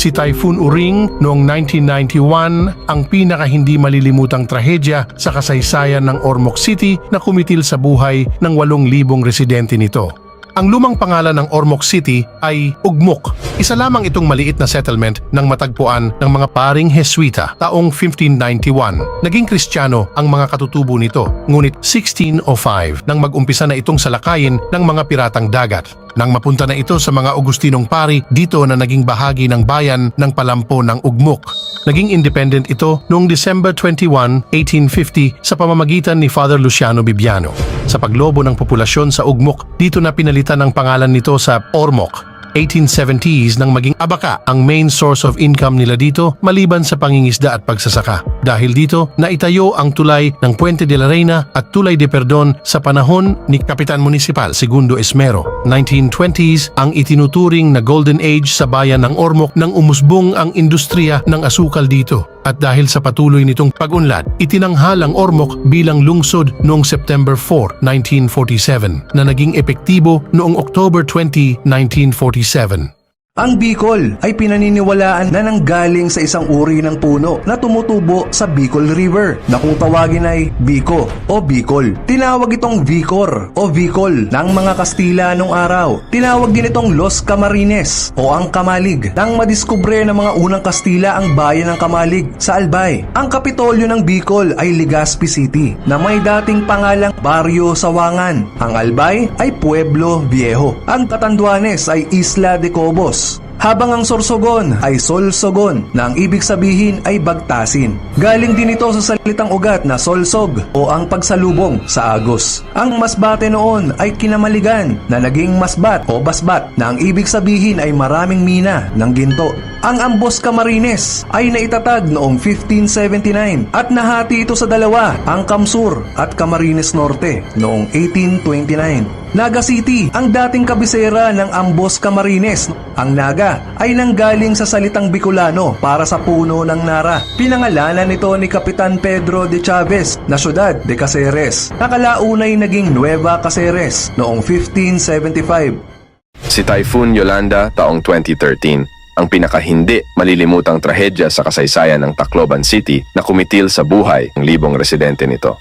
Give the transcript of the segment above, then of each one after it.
Si Typhoon Uring noong 1991 ang pinaka hindi malilimutang trahedya sa kasaysayan ng Ormoc City na kumitil sa buhay ng 8,000 residente nito. Ang lumang pangalan ng Ormoc City ay Ugmok. Isa lamang itong maliit na settlement ng matagpuan ng mga paring Jesuita taong 1591. Naging Kristiyano ang mga katutubo nito, ngunit 1605 nang mag-umpisa na itong salakayin ng mga piratang dagat. Nang mapunta na ito sa mga Agustinong pari, dito na naging bahagi ng bayan ng palampo ng Ugmok. Naging independent ito noong December 21, 1850 sa pamamagitan ni Father Luciano Bibiano. Sa paglobo ng populasyon sa Ugmok, dito na pinalitan ang pangalan nito sa Ormoc. 1870s nang maging Abaka ang main source of income nila dito maliban sa pangingisda at pagsasaka. Dahil dito, naitayo ang tulay ng Puente de la Reina at Tulay de Perdon sa panahon ni Kapitan Municipal Segundo Esmero. 1920s ang itinuturing na golden age sa bayan ng Ormoc nang umusbong ang industriya ng asukal dito. At dahil sa patuloy nitong pag-unlad, itinanghal ang Ormoc bilang lungsod noong September 4, 1947 na naging epektibo noong October 20, 1947. Ang Bicol ay pinaniniwalaan na nanggaling sa isang uri ng puno na tumutubo sa Bicol River na kung tawagin ay Bico o Bicol. Tinawag itong Vicor o Bicol ng mga Kastila noong araw. Tinawag din itong Los Camarines o ang Kamalig nang madiskubre ng mga unang Kastila ang bayan ng Kamalig sa Albay. Ang kapitolyo ng Bicol ay Legazpi City na may dating pangalang Barrio Sawangan. Ang Albay ay Pueblo Viejo. Ang Catanduanes ay Isla de Cobos. Habang ang Sorsogon ay Solsogon na ang ibig sabihin ay bagtasin. Galing din ito sa salitang ugat na solsog o ang pagsalubong sa agos. Ang Masbate noon ay Kinamaligan na naging Masbat o Basbat na ang ibig sabihin ay maraming mina ng ginto. Ang Ambos Camarines ay naitatag noong 1579 at nahati ito sa dalawa, ang Kamsur at Camarines Norte noong 1829. Naga City ang dating kabisera ng Ambos Camarines. Ang Naga ay nanggaling sa salitang Bicolano para sa puno ng Nara. Pinangalanan nito ni Kapitan Pedro de Chavez na siyudad de Caceres. Nakalaunay naging Nueva Caceres noong 1575. Si Typhoon Yolanda taong 2013, ang pinakahindi malilimutang trahedya sa kasaysayan ng Tacloban City na kumitil sa buhay ng libong residente nito.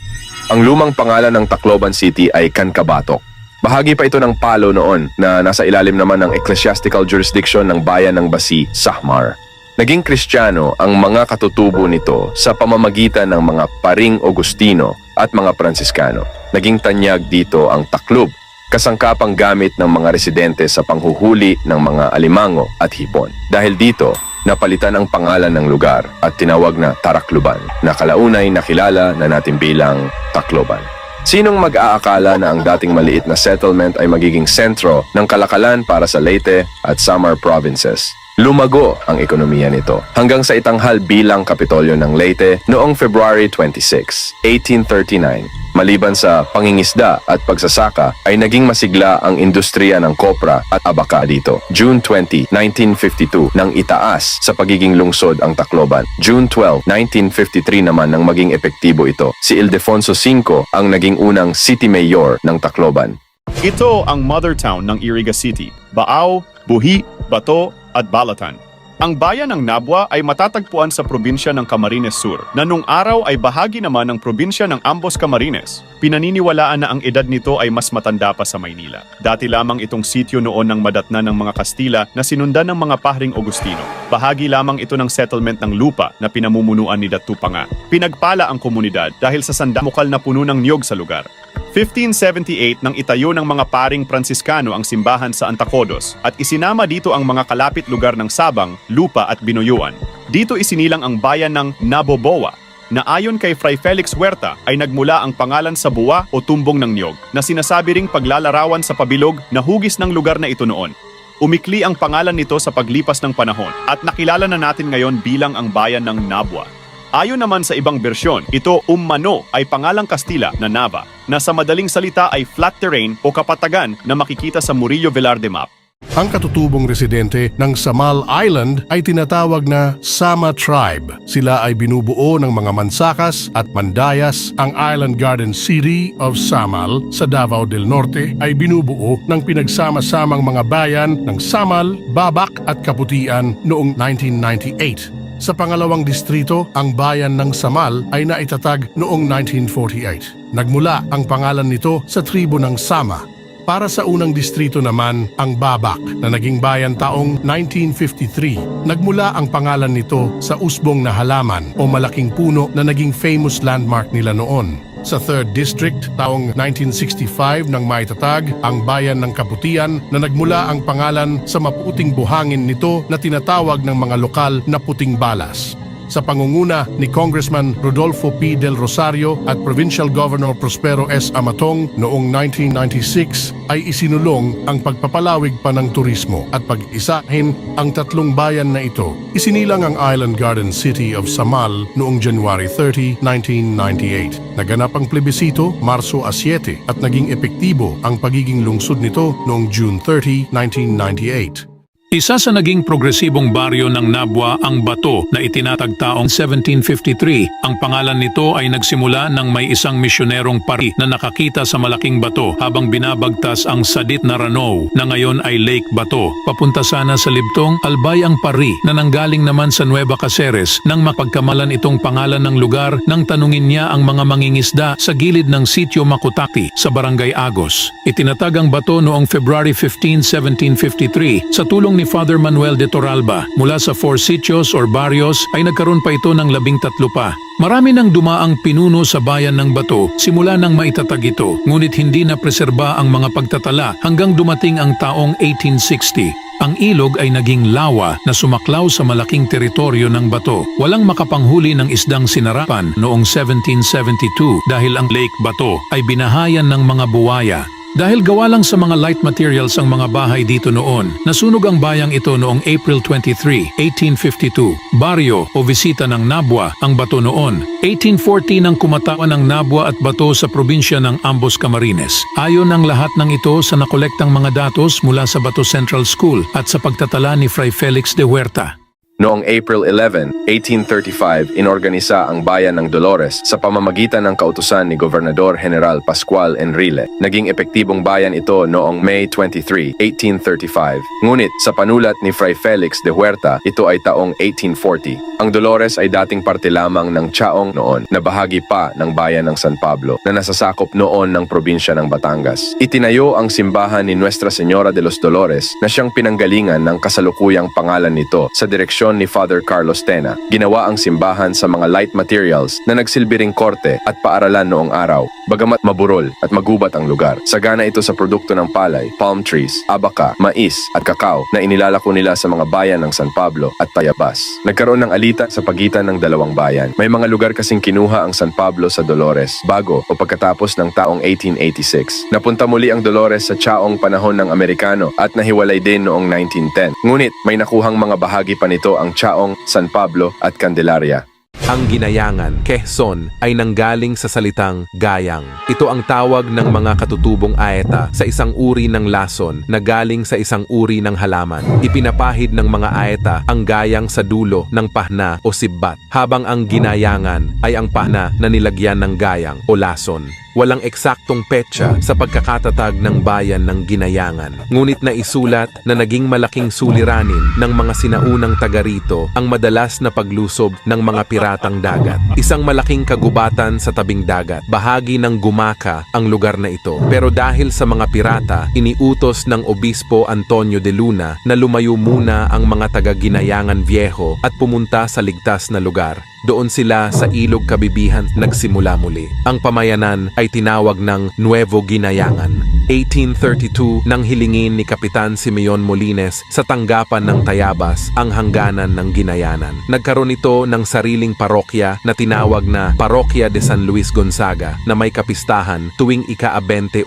Ang lumang pangalan ng Tacloban City ay Cancabatok. Bahagi pa ito ng Palo noon na nasa ilalim naman ng ecclesiastical jurisdiction ng bayan ng Basi, Sahmar. Naging Kristiyano ang mga katutubo nito sa pamamagitan ng mga paring Agustino at mga Pransiskano. Naging tanyag dito ang taklob, kasangkapang gamit ng mga residente sa panghuhuli ng mga alimango at hipon. Dahil dito, napalitan ang pangalan ng lugar at tinawag na Taracloban, na kalaunay nakilala na natin bilang Tacloban. Sinong mag-aakala na ang dating maliit na settlement ay magiging sentro ng kalakalan para sa Leyte at Samar provinces? Lumago ang ekonomiya nito hanggang sa itanghal bilang kapitolyo ng Leyte noong February 26, 1839. Maliban sa pangingisda at pagsasaka ay naging masigla ang industriya ng kopra at abaka dito. June 20, 1952 nang itaas sa pagiging lungsod ang Tacloban. June 12, 1953 naman nang maging epektibo ito. Si Ildefonso V ang naging unang city mayor ng Tacloban. Ito ang mother town ng Iriga City, Baaw, Buhi, Bato at Balatan. Ang bayan ng Nabwa ay matatagpuan sa probinsya ng Camarines Sur, na nung araw ay bahagi naman ng probinsya ng Ambos Camarines. Pinaniniwalaan na ang edad nito ay mas matanda pa sa Maynila. Dati lamang itong sityo noon ng madatna ng mga Kastila na sinundan ng mga pahring Agustino. Bahagi lamang ito ng settlement ng lupa na pinamumunuan ni Datu Panga. Pinagpala ang komunidad dahil sa sandamukal na puno ng niyog sa lugar. 1578 nang itayo ng mga paring Pransiskano ang simbahan sa Antacodos at isinama dito ang mga kalapit lugar ng Sabang, Lupa at Binuyuan. Dito isinilang ang bayan ng Naboboa na ayon kay Fray Felix Huerta ay nagmula ang pangalan sa buwa o tumbong ng niyog na sinasabi ring paglalarawan sa pabilog na hugis ng lugar na ito noon. Umikli ang pangalan nito sa paglipas ng panahon at nakilala na natin ngayon bilang ang bayan ng Nabwa. Ayon naman sa ibang bersyon, ito Ummano ay pangalang Kastila na Nava, na sa madaling salita ay flat terrain o kapatagan na makikita sa Murillo Velarde map. Ang katutubong residente ng Samal Island ay tinatawag na Sama Tribe. Sila ay binubuo ng mga Mansakas at Mandayas. Ang Island Garden City of Samal sa Davao del Norte ay binubuo ng pinagsama-samang mga bayan ng Samal, Babak at Kaputian noong 1998. Sa pangalawang distrito, ang bayan ng Samal ay naitatag noong 1948. Nagmula ang pangalan nito sa tribo ng Sama. Para sa unang distrito naman, ang Babak na naging bayan taong 1953. Nagmula ang pangalan nito sa usbong na halaman o malaking puno na naging famous landmark nila noon. Sa 3rd District, taong 1965 nang maitatag ang bayan ng Kaputian na nagmula ang pangalan sa maputing buhangin nito na tinatawag ng mga lokal na puting balas. Sa pangunguna ni Congressman Rodolfo P. Del Rosario at Provincial Governor Prospero S. Amatong noong 1996 ay isinulong ang pagpapalawig pa ng turismo at pag-isahin ang tatlong bayan na ito. Isinilang ang Island Garden City of Samal noong January 30, 1998. Naganap ang plebisito Marso 7 at naging epektibo ang pagiging lungsod nito noong June 30, 1998. Isa sa naging progresibong baryo ng Nabwa ang Bato na itinatag taong 1753. Ang pangalan nito ay nagsimula nang may isang misyonerong pari na nakakita sa malaking bato habang binabagtas ang sadit na Rano na ngayon ay Lake Bato. Papunta sana sa Libtong, albay ang pari na nanggaling naman sa Nueva Caceres nang mapagkamalan itong pangalan ng lugar nang tanungin niya ang mga mangingisda sa gilid ng sitio Makutaki sa Barangay Agos. Itinatag ang bato noong February 15, 1753 sa tulong ni Father Manuel de Torralba. Mula sa 4 sitios or barrios ay nagkaroon pa ito ng 13 pa. Marami nang dumaang pinuno sa bayan ng Bato simula nang maitatag ito, ngunit hindi na preserba ang mga pagtatala hanggang dumating ang taong 1860. Ang ilog ay naging lawa na sumaklaw sa malaking teritoryo ng Bato. Walang makapanghuli ng isdang sinarapan noong 1772 dahil ang Lake Bato ay binahayan ng mga buwaya. Dahil gawa lang sa mga light materials ang mga bahay dito noon, nasunog ang bayang ito noong April 23, 1852. Baryo o bisita ng Nabwa ang Bato noon. 1840 nang kumatawan ang Nabwa at Bato sa probinsya ng Ambos Camarines. Ayon ang lahat ng ito sa nakolektang mga datos mula sa Bato Central School at sa pagtatala ni Fray Felix de Huerta. Noong April 11, 1835, inorganisa ang bayan ng Dolores sa pamamagitan ng kautusan ni Gobernador General Pascual Enrile. Naging epektibong bayan ito noong May 23, 1835. Ngunit sa panulat ni Fray Felix de Huerta, ito ay taong 1840. Ang Dolores ay dating parte lamang ng Chaong noon na bahagi pa ng bayan ng San Pablo na nasasakop noon ng probinsya ng Batangas. Itinayo ang simbahan ni Nuestra Señora de los Dolores na siyang pinanggalingan ng kasalukuyang pangalan nito sa direksyon ni Father Carlos Tena. Ginawa ang simbahan sa mga light materials na nagsilbi ring korte at paaralan noong araw, bagamat maburol at magubat ang lugar. Sagana ito sa produkto ng palay, palm trees, abaka, mais at kakao na inilalako nila sa mga bayan ng San Pablo at Tayabas. Nagkaroon ng alitan sa pagitan ng dalawang bayan. May mga lugar kasing kinuha ang San Pablo sa Dolores bago o pagkatapos ng taong 1886. Napunta muli ang Dolores sa Chaong panahon ng Amerikano at nahiwalay din noong 1910. Ngunit may nakuhang mga bahagi pa nito ang Chaong, San Pablo at Candelaria. Ang ginayangan, Quezon, ay nanggaling sa salitang gayang. Ito ang tawag ng mga katutubong aeta sa isang uri ng lason na galing sa isang uri ng halaman. Ipinapahid ng mga aeta ang gayang sa dulo ng pahna o sibbat, habang ang ginayangan ay ang pahna na nilagyan ng gayang o lason. Walang eksaktong petsa sa pagkakatatag ng bayan ng Ginayangan. Ngunit naisulat na naging malaking suliranin ng mga sinaunang taga rito ang madalas na paglusob ng mga piratang dagat. Isang malaking kagubatan sa tabing dagat. Bahagi ng Gumaka ang lugar na ito. Pero dahil sa mga pirata, iniutos ng Obispo Antonio de Luna na lumayo muna ang mga taga Ginayangan Viejo at pumunta sa ligtas na lugar. Doon sila sa Ilog Kabibihan nagsimula muli. Ang pamayanan ay tinawag ng Nuevo Ginayangan. 1832 nang hilingin ni Kapitan Simeon Molines sa tanggapan ng Tayabas ang hangganan ng Ginayanan. Nagkaroon ito ng sariling parokya na tinawag na Parokya de San Luis Gonzaga na may kapistahan tuwing ika-21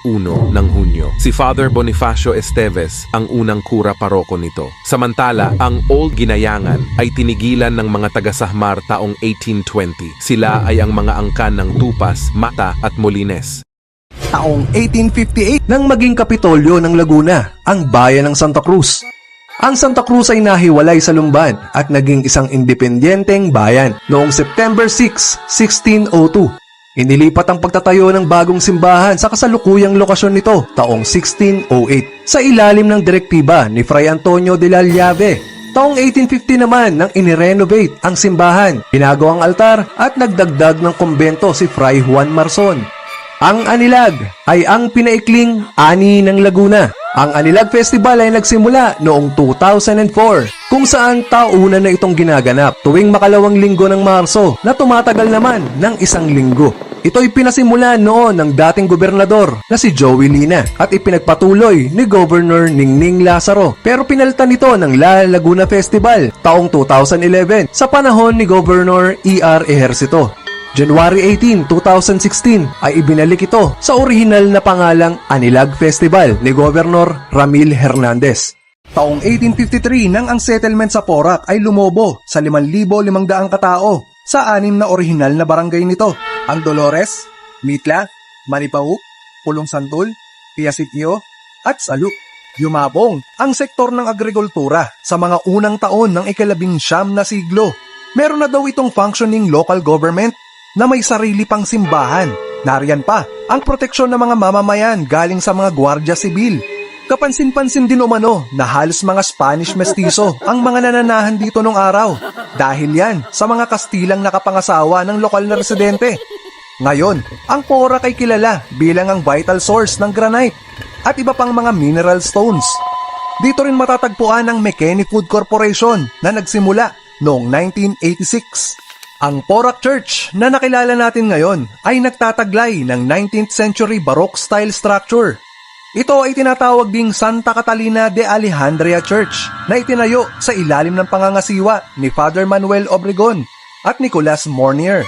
ng Hunyo. Si Father Bonifacio Esteves ang unang kura paroko nito. Samantala, ang Old Ginayangan ay tinigilan ng mga taga-Sahmar taong 1820. Sila ay ang mga angkan ng Tupas, Mata at Molines. taong 1858 nang maging kapitolyo ng Laguna, ang bayan ng Santa Cruz. Ang Santa Cruz ay nahiwalay sa Lumban at naging isang independyenteng bayan noong September 6, 1602. Inilipat ang pagtatayo ng bagong simbahan sa kasalukuyang lokasyon nito taong 1608 sa ilalim ng direktiba ni Fray Antonio de la Llave. Taong 1850 naman nang inirenovate ang simbahan, binago ang altar at nagdagdag ng kumbento si Fray Juan Marson. Ang Anilag ay ang pinaikling ani ng Laguna. Ang Anilag Festival ay nagsimula noong 2004 kung saan tauna na itong ginaganap tuwing makalawang linggo ng Marso na tumatagal naman ng isang linggo. Ito'y pinasimula noon ng dating gobernador na si Joey Lina at ipinagpatuloy ni Governor Ningning Lazaro pero pinalitan ito ng La Laguna Festival taong 2011 sa panahon ni Governor E.R. Ejercito. January 18, 2016 ay ibinalik ito sa orihinal na pangalang Anilag Festival ni Governor Ramil Hernandez. Taong 1853 nang ang settlement sa Porac ay lumobo sa 5,500 katao sa 6 na orihinal na barangay nito, ang Dolores, Mitla, Manipauk, Pulong Santul, Piasitio, at Saluk. Yumabong ang sektor ng agrikultura sa mga unang taon ng ika-19 na siglo. Meron na daw itong functioning local government na may sarili pang simbahan. Nariyan pa ang proteksyon ng mga mamamayan galing sa mga gwardya sibil. Kapansin-pansin din umano na halos mga Spanish mestizo ang mga nananahan dito nung araw dahil yan sa mga Kastilang nakapangasawa ng lokal na residente. Ngayon, ang Porac ay kilala bilang ang vital source ng granite at iba pang mga mineral stones. Dito rin matatagpuan ang McKinney Food Corporation na nagsimula noong 1986. Ang Porac Church na nakilala natin ngayon ay nagtataglay ng 19th century Baroque style structure. Ito ay tinatawag ding Santa Catalina de Alejandria Church na itinayo sa ilalim ng pangangasiwa ni Father Manuel Obregon at Nicolas Mornier.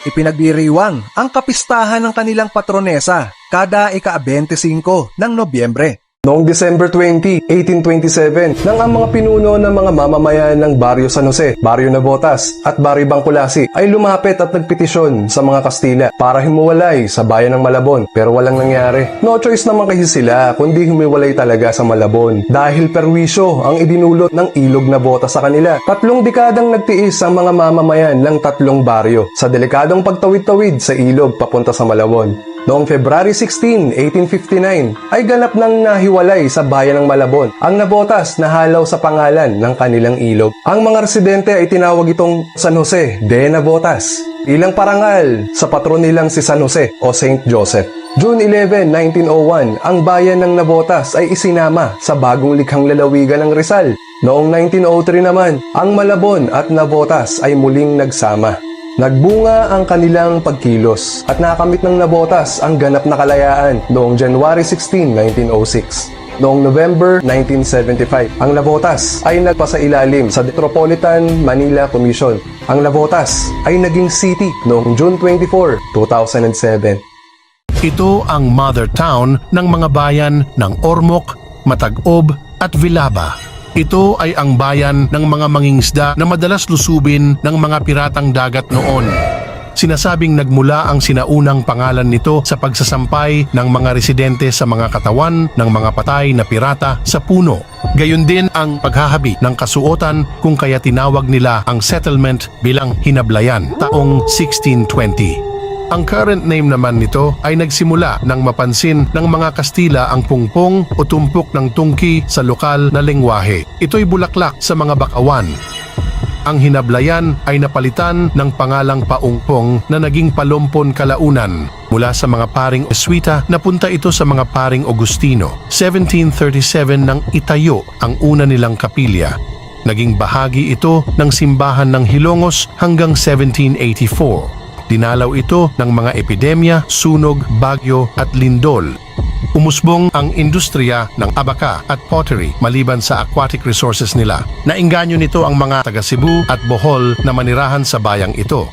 Ipinagdiriwang ang kapistahan ng kanilang patronesa kada ika-25 ng Nobyembre. Noong December 20, 1827, nang ang mga pinuno ng mga mamamayan ng Barrio San Jose, Barrio Navotas at Barrio Bangkulasi ay lumapit at nagpetisyon sa mga Kastila para himuwalay sa bayan ng Malabon pero walang nangyari. No choice naman kasi sila kundi humiwalay talaga sa Malabon dahil perwisyo ang idinulot ng Ilog Navotas sa kanila. 3 dekadang nagtiis ang mga mamamayan ng 3 baryo sa delikadong pagtawid-tawid sa ilog papunta sa Malabon. Noong February 16, 1859 ay ganap nang nahiwalay sa bayan ng Malabon ang Navotas na halaw sa pangalan ng kanilang ilog. Ang mga residente ay tinawag itong San Jose de Navotas, ilang parangal sa patron nilang si San Jose o Saint Joseph. June 11, 1901, ang bayan ng Navotas ay isinama sa bagong likhang lalawigan ng Rizal. Noong 1903 naman, ang Malabon at Navotas ay muling nagsama. Nagbunga ang kanilang pagkilos at nakamit ng Navotas ang ganap na kalayaan noong January 16, 1906. Noong November 1975, ang Navotas ay nagpasailalim sa Metropolitan Manila Commission. Ang Navotas ay naging city noong June 24, 2007. Ito ang mother town ng mga bayan ng Ormoc, Matag-Ob at Vilaba. Ito ay ang bayan ng mga mangingisda na madalas lusubin ng mga piratang dagat noon. Sinasabing nagmula ang sinaunang pangalan nito sa pagsasampay ng mga residente sa mga katawan ng mga patay na pirata sa puno. Gayon din ang paghahabi ng kasuotan kung kaya tinawag nila ang settlement bilang Hinablayan taong 1620. Ang current name naman nito ay nagsimula nang mapansin ng mga Kastila ang pungpong o tumpok ng tungki sa lokal na lengwahe. Ito'y bulaklak sa mga bakawan. Ang Hinablayan ay napalitan ng pangalang Paungpong na naging Palompon kalaunan. Mula sa mga paring Eswita, napunta ito sa mga paring Agustino. 1737 nang itayo ang una nilang kapilya. Naging bahagi ito ng simbahan ng Hilongos hanggang 1784. Dinalaw ito ng mga epidemya, sunog, bagyo at lindol. Umusbong ang industriya ng abaka at pottery maliban sa aquatic resources nila. Nainganyo nito ang mga taga Cebu at Bohol na manirahan sa bayang ito.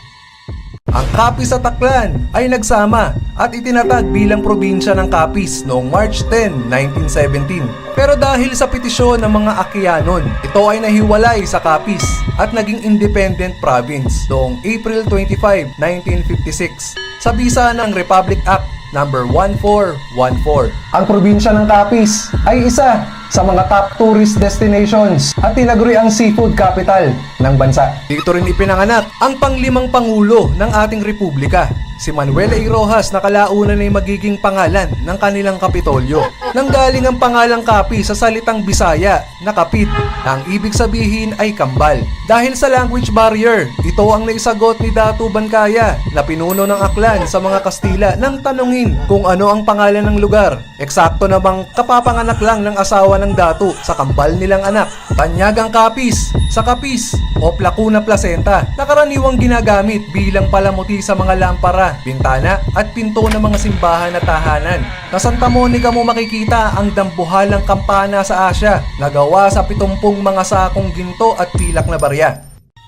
Ang Capiz at Aklan ay nagsama at itinatag bilang probinsya ng Capiz noong March 10, 1917. Pero dahil sa petisyon ng mga Aquianon, ito ay nahiwalay sa Capiz at naging independent province noong April 25, 1956 sa bisa ng Republic Act number 1414. Ang probinsya ng Capiz ay isa sa mga top tourist destinations at tinaguri ang seafood capital ng bansa. Dito rin ipinanganak ang panglimang pangulo ng ating republika, si Manuel A. Rojas, na kalaunan ay magiging pangalan ng kanilang kapitolyo. Nanggaling ang pangalang Capiz sa salitang Bisaya na kapit, na ang ibig sabihin ay kambal. Dahil sa language barrier, ito ang naisagot ni Datu Bancaya na pinuno ng Aklan sa mga Kastila nang tanungin kung ano ang pangalan ng lugar. Eksakto na bang kapapanganak lang ng asawa ng Datu sa kambal nilang anak. Tanyagang Capiz sa Capiz o Placuna Placenta na karaniwang ginagamit bilang palamuti sa mga lampara, bintana at pinto ng mga simbahan at tahanan. Sa Santa Monica mo makikita ang dambuhalang kampana sa Asya na gawa sa 70 mga sakong ginto at pilak na barya.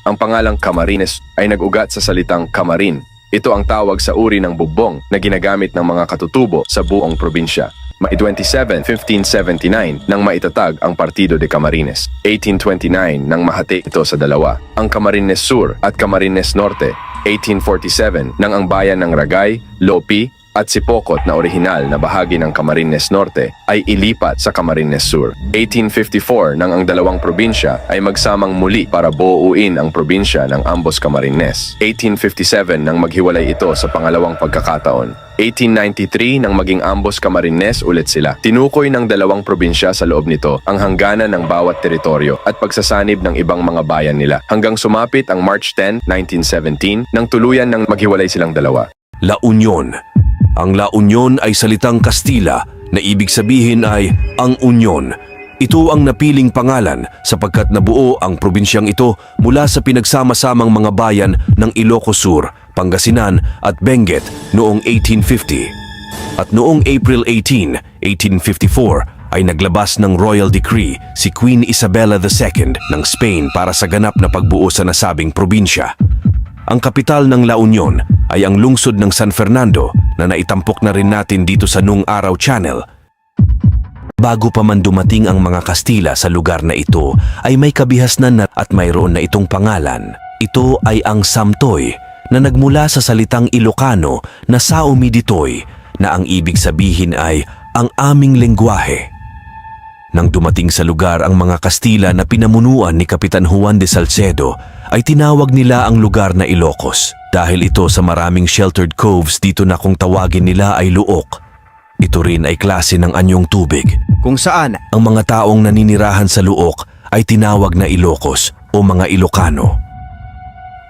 Ang pangalang Camarines ay nag-ugat sa salitang Camarin. Ito ang tawag sa uri ng bubong na ginagamit ng mga katutubo sa buong probinsya. May 27, 1579 nang maitatag ang Partido de Camarines. 1829 nang mahati ito sa dalawa, ang Camarines Sur at Camarines Norte. 1847 nang ang bayan ng Ragay, Lopi at Sipokot na orihinal na bahagi ng Camarines Norte ay ilipat sa Camarines Sur. 1854 nang ang dalawang probinsya ay magsamang muli para buuin ang probinsya ng ambos Camarines. 1857 nang maghiwalay ito sa pangalawang pagkakataon. 1893 nang maging ambos Camarines ulit sila. Tinukoy ng dalawang probinsya sa loob nito ang hangganan ng bawat teritoryo at pagsasanib ng ibang mga bayan nila hanggang sumapit ang March 10, 1917 nang tuluyan nang maghiwalay silang dalawa. La Union. Ang La Union ay salitang Kastila na ibig sabihin ay ang Union. Ito ang napiling pangalan sapagkat nabuo ang probinsyang ito mula sa pinagsama-samang mga bayan ng Ilocos Sur, Pangasinan at Benguet noong 1850. At noong April 18, 1854 ay naglabas ng Royal Decree si Queen Isabella II ng Spain para sa ganap na pagbuo sa nasabing probinsya. Ang kapital ng La Union ay ang lungsod ng San Fernando na naitampok na rin natin dito sa Nung Araw Channel. Bago pa man dumating ang mga Kastila sa lugar na ito ay may kabihasnan at mayroon na itong pangalan. Ito ay ang Samtoy na nagmula sa salitang Ilocano na Saumiditoy na ang ibig sabihin ay ang aming lengguwahe. Nang dumating sa lugar ang mga Kastila na pinamunuan ni Kapitan Juan de Salcedo, ay tinawag nila ang lugar na Ilocos. Dahil ito sa maraming sheltered coves dito na kung tawagin nila ay luok. Ito rin ay klase ng anyong tubig, kung saan ang mga taong naninirahan sa luok ay tinawag na Ilocos o mga Ilocano.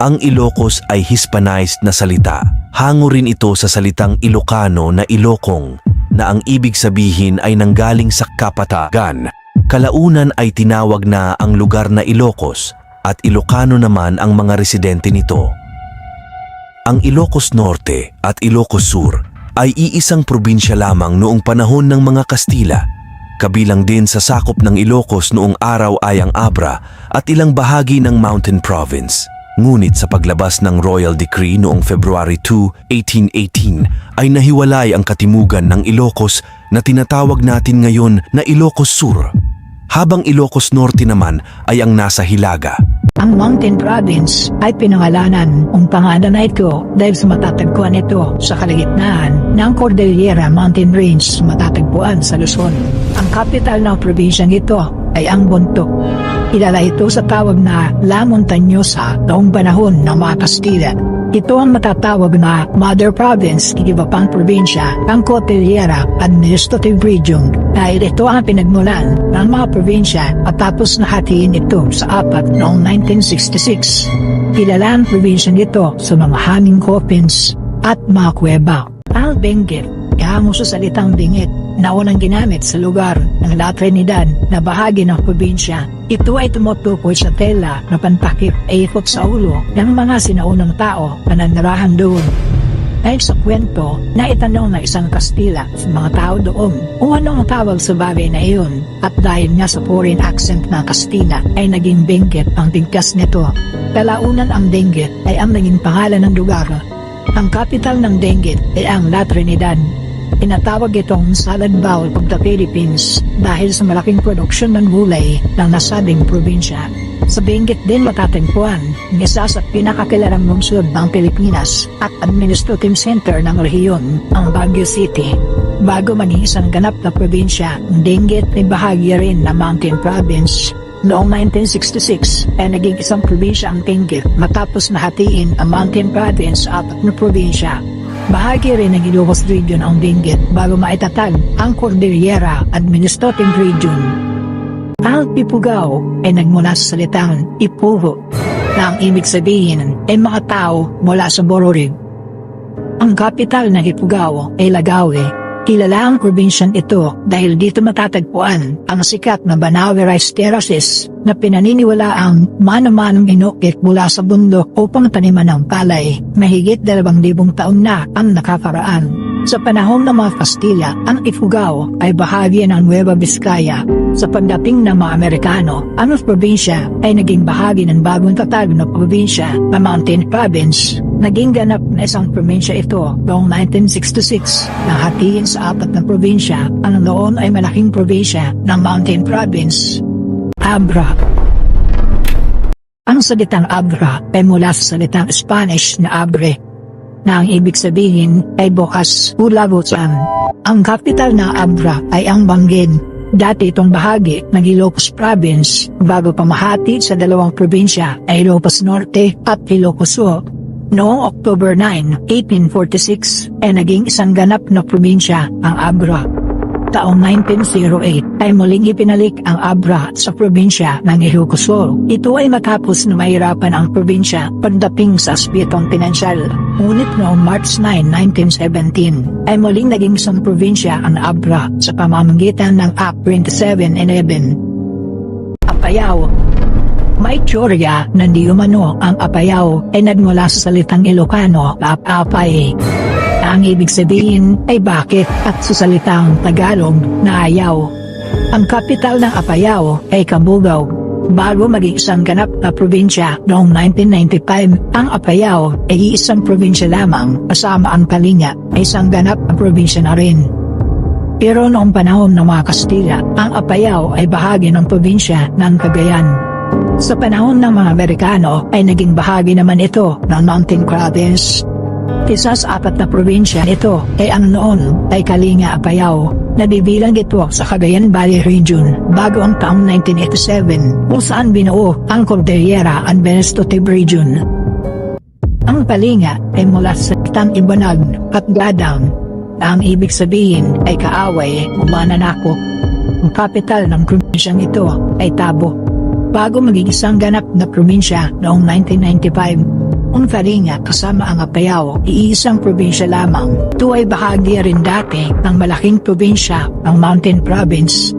Ang Ilocos ay Hispanized na salita. Hango rin ito sa salitang Ilocano na Ilocong, na ang ibig sabihin ay nanggaling sa kapatagan. Kalaunan ay tinawag na ang lugar na Ilocos at Ilocano naman ang mga residente nito. Ang Ilocos Norte at Ilocos Sur ay iisang probinsya lamang noong panahon ng mga Kastila. Kabilang din sa sakop ng Ilocos noong araw ay ang Abra at ilang bahagi ng Mountain Province. Ngunit sa paglabas ng Royal Decree noong February 2, 1818 ay nahiwalay ang katimugan ng Ilocos na tinatawag natin ngayon na Ilocos Sur, habang Ilocos Norte naman ay ang nasa Hilaga. Ang Mountain Province ay pinangalanan ang pangalan na ito dahil sa matatagpuan ito sa kalagitnaan ng Cordillera Mountain Range matatagpuan sa Luzon. Ang capital ng probinsyang ito ay ang Bontoc. Kilala ito sa tawag na La Montañosa noong panahon ng mga Kastila. Ito ang matatawag na Mother Province ng iba pang probinsya ng Cordillera Administrative Region dahil ito ang pinagmulan ng mga probinsya at tapos nahatiin ito sa apat noong 1966. Kilala ang probinsyang ito sa mga hanging coffins at mga kuweba. Ang Benguet, hango sa salitang bingit, na unang ginamit sa lugar ng La Trinidad na bahagi ng probinsya. Ito ay tumutukoy sa tela na pantakip ay ikot sa ulo ng mga sinaunang tao na nanirahan doon. Dahil sa kwento na itanong na isang Kastila sa mga tao doon kung ano ang tawag sa bagay na iyon, at dahil nga sa foreign accent ng Kastila ay naging Benguet ang bigkas nito. Kalaunan ang Benguet ay ang naging pangalan ng lugar. Ang capital ng Benguet ay ang La Trinidad. Tinatawag itong salad bowl of the Philippines dahil sa malaking produksyon ng gulay ng nasabing probinsya. Sa Benguet din matatagpuan ang isa sa pinakakilalang lungsod ng Pilipinas at administrative center ng rehiyon, ang Baguio City. Bago maging isang ganap na probinsya, ang Benguet ay bahagi rin ng Mountain Province. Noong 1966 ay naging isang probinsya ang Benguet matapos nahatiin ang Mountain Province sa 4 na probinsya. Bahagi rin ng Ilocos Region ang Benguet bago maitatag ang Cordillera Administrative Region. Ang Ifugao ay nagmula sa salitang Ipugo na ang ibig sabihin ay mga tao mula sa Bororig. Ang kapital ng Ifugao ay Lagawe. Kilala ang probinsyang ito dahil dito matatagpuan ang sikat na Banawe Rice Terraces na pinaniniwala ang mano-manong inukit mula sa bundok upang taniman ng palay. Mahigit 2,000 taon na ang nakakaraan. Sa panahon ng mga Kastila, ang Ifugao ay bahagi ng Nueva Vizcaya. Sa pagdating ng mga Amerikano, ang probinsya ay naging bahagi ng bagong tatag na probinsya na Mountain Province. Naging ganap na isang probinsya ito noong 1966 na hatiin sa 4 na probinsya. Ang noon ay malaking probinsya ng Mountain Province. Abra. Ang salitang Abra ay mula sa salitang Spanish na Abre, na ang ibig sabihin ay bukas o lagusan. Ang kapital ng Abra ay ang Bangen. Dati itong bahagi ng Ilocos Province bago pamahati sa 2 probinsya ay Ilocos Norte at Ilocos Sur. Noong October 9, 1846 ay naging isang ganap na probinsya ang Abra. Taong 1908 ay muling ipinalik ang Abra sa probinsya ng Ilocos Sur. Ito ay matapos na mahirapan ang probinsya pagdating sa aspeitong pinansyal. Ngunit noong March 9, 1917 ay muling naging isang probinsya ang Abra sa pamamagitan ng Act 2711. Apayao. May teorya na di umano ang Apayao ay nagmula sa salitang Ilocano apay. Ang ibig sabihin ay bakit at sa salitang Tagalog na ayaw. Ang kapital ng Apayao ay Cabugao. Bago maging isang ganap na probinsya noong 1995, ang Apayao ay isang probinsya lamang kasama ang Kalinga ay isang ganap na probinsya na rin. Pero noong panahon ng mga Kastila, ang Apayao ay bahagi ng probinsya ng Cagayan. Sa panahon ng mga Amerikano ay naging bahagi naman ito ng Mountain Province. Isa sa 4 na probinsya nito ay ang noon ay Kalinga Apayao. Nabibilang ito sa Cagayan Valley Region bago ang taong 1987 kung saan binuo ang Cordillera Administrative Region. Ang Kalinga ay mula sa salitang Ibanag at Gadang na ang ibig sabihin ay kaaway o mananakop. Ang kapital ng probinsyang ito ay Tabo. Bago maging isang ganap na probinsya noong 1995, ang Kalinga kasama ang Apayao, iisang probinsya lamang. Ito ay bahagi rin dati ng malaking probinsya ng Mountain Province